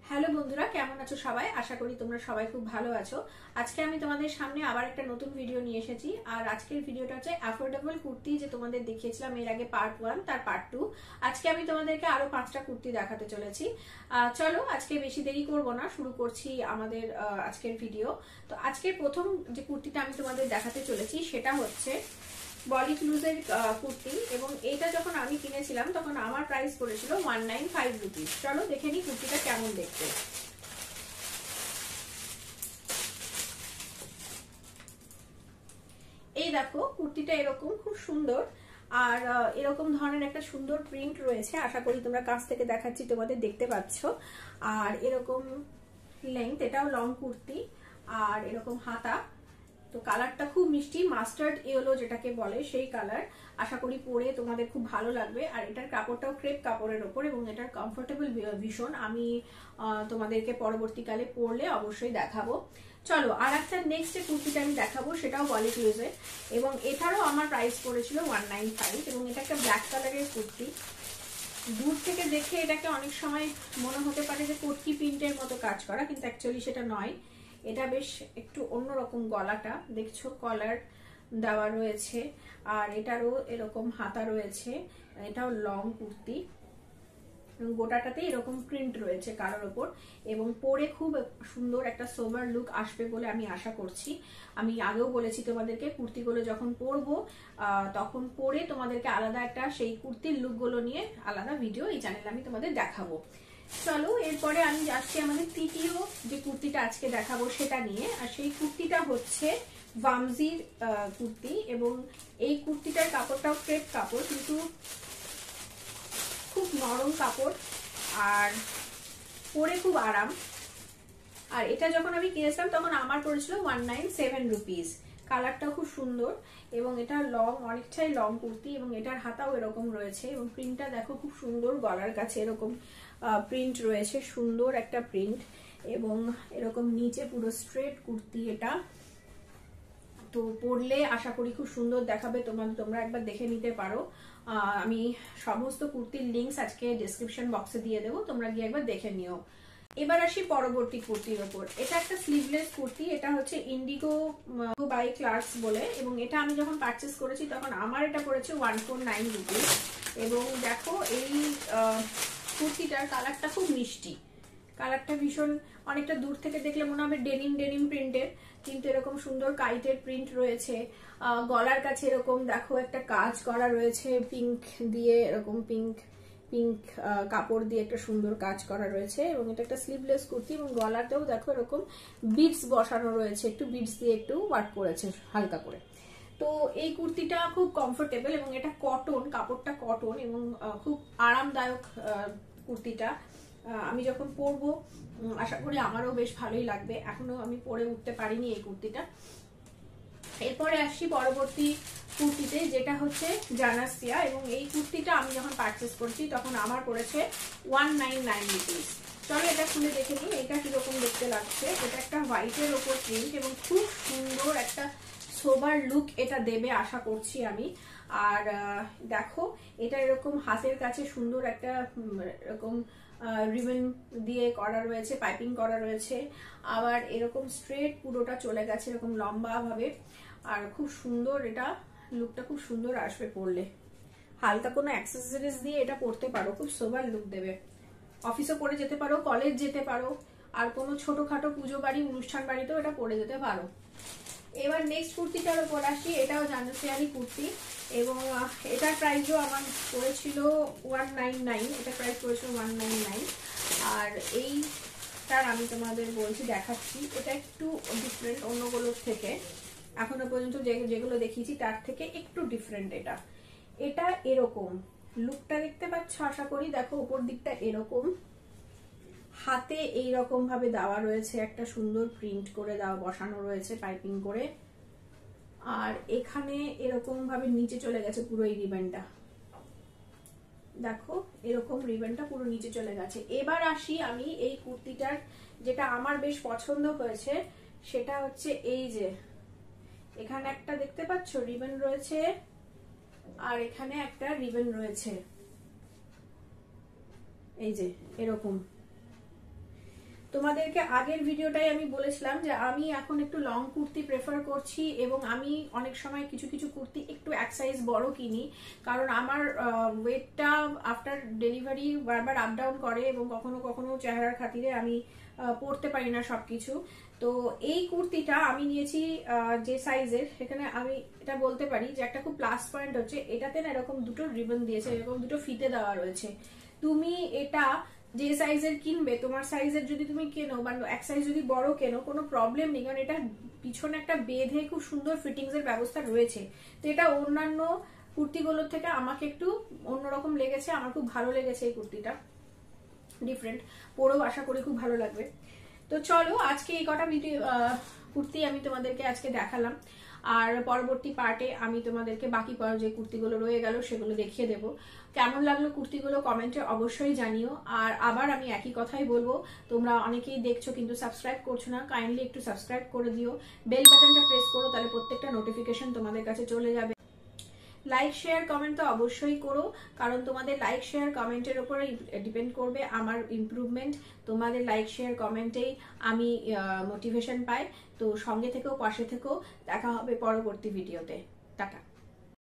Hello বন্ধুরা, কেমন আছো সবাই? আশা করি তোমরা সবাই খুব ভালো আছো। আজকে আমি তোমাদের সামনে আবার একটা নতুন ভিডিও নিয়ে এসেছি। আর আজকের ভিডিওটা হচ্ছে অ্যাফোর্ডেবল কুর্তি, যে তোমাদের দেখিয়েছিলাম এর আগে পার্ট 1, তার পার্ট 2। আজকে আমি তোমাদেরকে আরো 5টা কুর্তি দেখাতে চলেছি। চলো আজকে বেশি দেরি করব না, শুরু করছি আমাদের আজকের ভিডিও। তো আজকের প্রথম যে কুর্তিটা আমি তোমাদের দেখাতে চলেছি সেটা হচ্ছে বডি ক্লুজের কুর্তি, এবং এটা যখন আমি কিনেছিলাম তখন আমার প্রাইস পড়েছিল 195 রুপিস। চলো দেখে নিই কুর্তিটা কেমন দেখতে। এই দেখো কুর্তিটা এরকম খুব সুন্দর, আর এরকম ধরনের একটা সুন্দর প্রিন্ট রয়েছে। আশা করি তোমরা কাছ থেকে দেখাচ্ছি তোমাদের দেখতে পাচ্ছ। আর এরকম লেন্থ, এটাও লং কুর্তি, আর এরকম হাতা। তো কালারটা খুব মিষ্টি, মাস্টার্ড ইয়েলো যেটাকে বলে সেই কালার। আশা করি পরে তোমাদের খুব ভালো লাগবে। আর এটার কাপড়টাও ক্রেপ কাপড়ের ওপর, এবং এটার কমফোর্টেবল ভীষণ। আমি তোমাদেরকে পরবর্তীকালে পরলে অবশ্যই দেখাবো। চলো আর একটা নেক্সট যে কুর্তিটা আমি দেখাবো সেটাও বডি ক্লুজের, এবং এটারও আমার প্রাইস পড়েছিল 195, এবং এটা একটা ব্ল্যাক কালারের কুর্তি। দূর থেকে দেখে এটাকে অনেক সময় মনে হতে পারে যে কোটকি প্রিন্টের মতো কাজ করা, কিন্তু অ্যাকচুয়ালি সেটা নয়। এটা বেশ একটু অন্যরকম, গলাটা দেখছো কলার দেওয়া রয়েছে, আর এটারও এরকম হাতা রয়েছে। এটাও লং কুর্তি, গোটাটাতে এরকম প্রিন্ট রয়েছে কালার ওপর, এবং পরে খুব সুন্দর একটা সোবার লুক আসবে বলে আমি আশা করছি। আমি আগেও বলেছি তোমাদেরকে কুর্তিগুলো যখন পরবো তখন পরে তোমাদেরকে আলাদা একটা সেই কুর্তির লুকগুলো নিয়ে আলাদা ভিডিও এই চ্যানেলে আমি তোমাদের দেখাবো। চলো এরপরে আমি আসছি আমাদের তৃতীয় যে কুর্তিটা আজকে দেখাবো সেটা নিয়ে। আর সেই কুর্তিটা হচ্ছে ভামজির কুর্তি, এবং এই কুর্তিটার কাপড়টাও ক্রেপ কাপড়, কিন্তু খুব নরম কাপড় আর পরে খুব আরাম। আর এটা যখন আমি কিনেছিলাম তখন আমার পড়েছিল 197 রুপিস। কালারটা খুব সুন্দর, এবং এটা লং, অনেকটাই লং কুর্তি, এবং এটার হাতাও এরকম রয়েছে, এবং প্রিন্টটা দেখো খুব সুন্দর। গলার কাছে এরকম প্রিন্ট রয়েছে, সুন্দর একটা প্রিন্ট, এবং এরকম নিচে পুরো স্ট্রেট কুর্তি এটা। তো পরলে আশা করি খুব সুন্দর দেখাবে। তোমরা একবার দেখে নিতে পারো। আমি সমস্ত কুর্তির লিঙ্কস আজকে ডেসক্রিপশন বক্সে দিয়ে দেবো, তোমরা গিয়ে একবার দেখে নিও। এবার আসি পরবর্তী কুর্তির ওপর। এটা একটা স্লিভলেস কুর্তি, এটা হচ্ছে ইন্ডিগো বাই ক্লার্কস বলে, এবং এটা আমি যখন পারচেস করেছি তখন আমার এটা পড়েছে 149 রুপিস। এবং দেখো এই কুর্তিটার কালারটা খুব মিষ্টি, কালারটা ভীষণ, অনেকটা দূর থেকে দেখলে মনে হবে ডেনিম ডেনিম প্রিন্টের, কিন্তু এরকম সুন্দর কাইটের প্রিন্ট রয়েছে। গলার কাছে এরকম দেখো একটা কাজ করা রয়েছে পিঙ্ক দিয়ে, এরকম পিঙ্ক কাপড় দিয়ে একটা সুন্দর কাজ করা রয়েছে, এবং এটা একটা স্লিভলেস কুর্তি, এবং গলাতেও দেখো এরকম বিডস বসানো রয়েছে, একটু বিডস দিয়ে একটু ওয়ার্ক করেছে হালকা করে। তো এই কুর্তিটা খুব কমফোর্টেবল, এবং এটা কটন, কাপড়টা কটন, এবং খুব আরামদায়ক কুর্তিটা। আমি যখন পরবো আশা করি আমারও বেশ ভালোই লাগবে। এখনো আমি পরে উঠতে পারিনি এই কুর্তিটা। এরপরে আসছি পরবর্তী কুর্তিতে, যেটা হচ্ছে জানাসিয়া, এবং এই কুর্তিটা আমি যখন পারচেস করছি তখন আমার পড়েছে 199 রুপিস। চলো এটা খুলে দেখে নিই এটা কিরকম দেখতে লাগছে। এটা একটা হোয়াইটের ওপর প্রিন্ট, এবং খুব সুন্দর একটা সোবার লুক এটা দেবে আশা করছি আমি। আর দেখো এটা এরকম হাতের কাছে সুন্দর একটা এরকম রিবন দিয়ে করা রয়েছে, পাইপিং করা রয়েছে, আবার এরকম স্ট্রেট পুরোটা চলে গেছে এরকম লম্বা ভাবে। আর খুব সুন্দর, এটা লুকটা খুব সুন্দর আসবে পরলে। হালকা কোনো অ্যাক্সেসরিজ দিয়ে এটা পরতে পারো, খুব সোবার লুক দেবে। অফিসে পরে যেতে পারো, কলেজ যেতে পারো, আর কোনো ছোটখাটো পুজো বাড়ি, অনুষ্ঠান বাড়িতেও এটা পরে যেতে পারো। এবার নেক্সট কুর্তিটার উপর আসি। এটাও জানাসিয়ারি কুর্তি, এবং এটার প্রাইসও আমার পড়েছিল 199। এটা প্রাইস পড়েছিল 199। আর এইটার আমি তোমাদের বলছি, দেখাচ্ছি, এটা একটু ডিফারেন্ট অন্যগুলোর থেকে। এখনো পর্যন্ত যেগুলো দেখিয়েছি তার থেকে একটু ডিফারেন্ট এটা। এটা এরকম লুকটা দেখতে পাচ্ছ আশা করি। দেখো উপর দিকটা এরকম, হাতে এইরকম ভাবে দেওয়া রয়েছে, একটা সুন্দর প্রিন্ট করে দেওয়া বসানো রয়েছে পাইপিং করে, আর এখানে এরকম ভাবে নিচে চলে গেছে পুরো এই রিবনটা। দেখো এরকম রিবনটা পুরো নিচে চলে গেছে। এবার আসি আমি এই কুর্তিটার, যেটা আমার বেশ পছন্দ হয়েছে, সেটা হচ্ছে এই যে এখানে একটা দেখতে পাচ্ছ রিবন রয়েছে, আর এখানে একটা রিবন রয়েছে। এই যে এরকম। তোমাদেরকে আগের ভিডিওটাই আমি বলেছিলাম যে আমি এখন একটু লং কুর্তি প্রেফার করছি, এবং আমি অনেক সময় কিছু কিছু কুর্তি একটু এক সাইজ বড় কিনি, কারণ আমার ওয়েটটা আফটার ডেলিভারি বারবার আপ ডাউন করে, এবং কখনো কখনো চেহারার খাতিরে আমি পরতে পারি না সবকিছু। তো এই কুর্তিটা আমি নিয়েছি যে সাইজের, সেখানে আমি এটা বলতে পারি যে একটা খুব প্লাস পয়েন্ট হচ্ছে এটাতে না এরকম দুটো রিবন দিয়েছে, এরকম দুটো ফিতে দেওয়া রয়েছে। তুমি এটা যে সাইজের কিনবে, তোমার সাইজের যদি তুমি কেনো বা এক সাইজ যদি বড় কেনো, কোনো প্রবলেম নেই, কারণ এটা পিছনে একটা বেঁধে খুব সুন্দর ফিটিংস এর ব্যবস্থা রয়েছে। তো এটা অন্যান্য কুর্তিগুলোর থেকে আমাকে একটু অন্যরকম লেগেছে, আমার খুব ভালো লেগেছে এই কুর্তিটা, ডিফারেন্ট, পরেও আশা করি খুব ভালো লাগবে। তো চলো আজকে এই কটা ভিডিও কুর্তি আমি তোমাদেরকে আজকে দেখালাম, আর পরবর্তী পার্টে আমি তোমাদেরকে বাকি যে কুর্তিগুলো রয়ে গেল সেগুলো দেখিয়ে দেবো। কেমন লাগলো কুর্তিগুলো কমেন্টে অবশ্যই জানিও। আর আবার আমি একই কথাই বলবো, তোমরা অনেকেই দেখছো কিন্তু সাবস্ক্রাইব করছো না, কাইন্ডলি একটু সাবস্ক্রাইব করে দিও, বেল বাটনটা প্রেস করো, তাহলে প্রত্যেকটা নোটিফিকেশন তোমাদের কাছে চলে যাবে। লাইক শেয়ার কমেন্ট তো অবশ্যই করো, কারণ তোমাদের লাইক শেয়ার কমেন্টের উপরে ডিপেন্ড করবে আমার ইমপ্রুভমেন্ট। তোমাদের লাইক শেয়ার কমেন্টেই আমি মোটিভেশন পাই। তো সঙ্গে থেকেও, পাশে থেকেও, দেখা হবে পরবর্তী ভিডিওতে। টাটা।